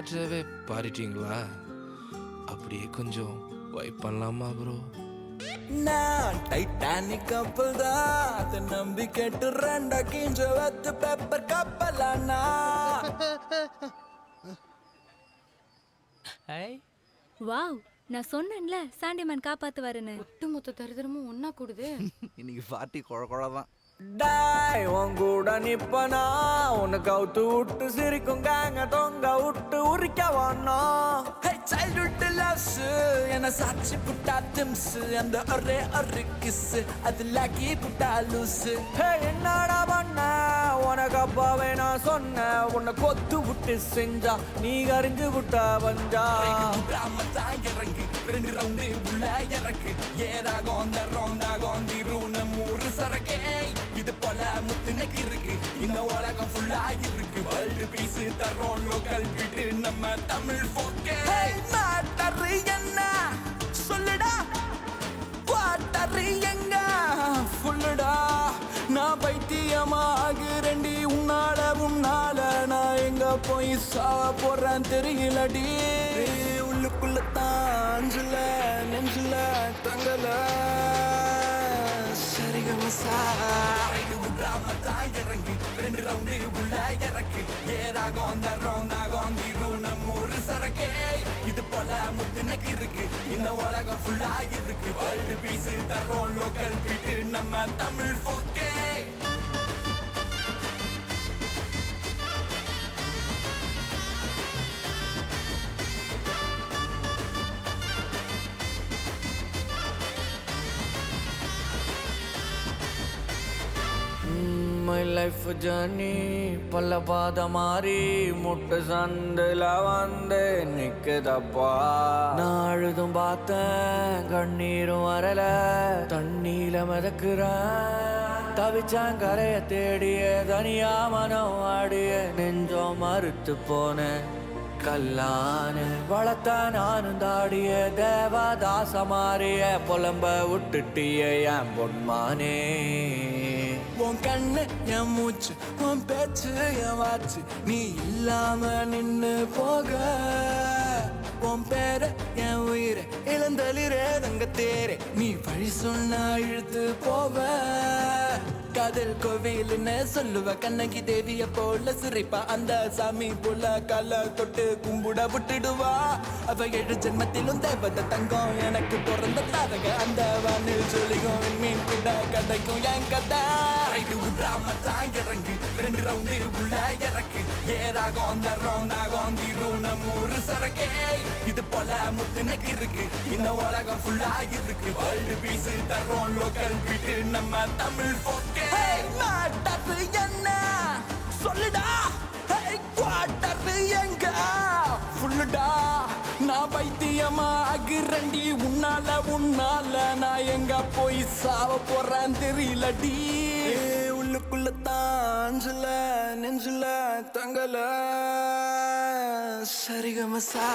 பாட்டவே பாடிட்டீங்களா? அப்படியே கொஞ்சம் வைப் பண்ணலாமா ப்ரோ? நான் டைட்டானிக் கப்பல் தான், அதை நம்பி கேட்டு ரெண்டா கிஞ்ச வத்து பேப்பர் கப்பலானா. வாவ், நான் சொன்னேன்ல சாண்டிமேன் காப்பாத்துவாருன்னு. ஒட்டுமொத்த தரித்திரமும் ஒன்னா கூடுது. இன்னைக்கு பார்ட்டி குழந்தான். டாய் உன் கூட நிப்பனா, உன்னை கவுத்து விட்டு சிரிக்கும் கேங்க தொங்க விட்டு உரிக்க வானா. சைல்ட்ஹுட் லவ்ஸ் என்ன சாட்சி புட்டா திம்ஸ், அந்த ஒரே கிஸ் அது லாக்கி புட்டா லூஸ். என்னடா பண்ண உனக்கு அப்பாவே நான் சொன்னேன், உன்னை கொத்து விட்டு செஞ்சா நீ கரிஞ்சு விட்டா வந்தா. இறங்கி 2 ரவுண்டு உள்ள இறக்கு ஏறாகும் அந்த ரவுண்டாகும் திருந மூறு சரக்கே. இது போல முத்துனக்கு இருக்கு இந்த உலகம் ஃபுல்லா இருக்கு. வேர்ல்டு பீஸ் தரோம் லோக்கல் பீட்டு நம்ம தமிழ் போக்கே. மேட்டர் என்ன சொல்லுடா, வாட்டர் எங்க ஃபுல்லுடா. நான் பைத்தியமாகிறேன்டி உன்னால நான் எங்க போய் சாவ போறேன் தெரியலடி. உள்ளுக்குள்ள தாஞ்சுல நெஞ்சுல தங்கல சரிகமசா. இறங்கி 2 ரவுண்டு உள்ள இறக்கு ஏறாகும் அந்த ரவுண்டாகும் திருந மூறு சரக்கே. இது போல முத்துனக்கு இருக்கு இந்த உலகம் ஃபுல்லா இருக்கு. வேர்ல்டு பீஸ் தரோம் லோக்கல் பீட்டு நம்ம தமிழ் போக்கே. My life journey பல்ல பாத மாறி முட்டு சந்தில வந்து நிக்குதப்பா. நான் அழுதும் பார்த்தேன் கண்ணீரும் வரல, தண்ணீல மிதக்குறேன் தவிச்சான் கரைய தேடிய தனியா மனம் ஆடிய நெஞ்சம் மறுத்து போனேன். கல்லானு வளர்த்த நானும் தாடிய தேவதாச மாறிய புலம்ப விட்டுட்டிய என் பொன்மானே. உன் கண்ணு என் மூச்சு உன் பேச்சு என் வாச்சு, நீ இல்லாம நின்னு போக. உன் பேர என் உயிரை இளந்தளிரே தங்க தேரே, நீ வழி சொன்னா இழுத்து போவ. காதல் கோவில்னு சொல்லுவ கண்ணகி தேவிய போல சிரிப்பா, அந்த சாமி போல கால தொட்டு கும்பிட விட்டுடுவா. அவ 7 ஜென்மத்திலும் தேவத தங்கம் எனக்கு பிறந்த தாரக, அந்த வானில் சொல்லிக்கும் மீன் கூட கிடைக்கும் என் கதை. இறங்கி 2 ரவுண்டு உள்ள இறக்கு ஏறாகும் அந்த ரவுண்டாகும் திருந மூறு சரக்கே. இது போல முத்துனக்கு இருக்கு இந்த உலகம் ஃபுல்லா இருக்கு. வேர்ல்டு பீஸ் தரோம் லோக்கல் பீட்டு நம்ம தமிழ் போக்கே. மேட்டர் என்ன சொல்லுடா, குவார்ட்டர் எங்க ஃபுல்லுடா. நான் பைத்தியமாகிறேன்டி உன்னால நான் எங்க போய் சாவ போறேன் தெரியலடி. உள்ளுக்குள்ள தாஞ்சுல நெஞ்சுல தங்கல சரிகமசா.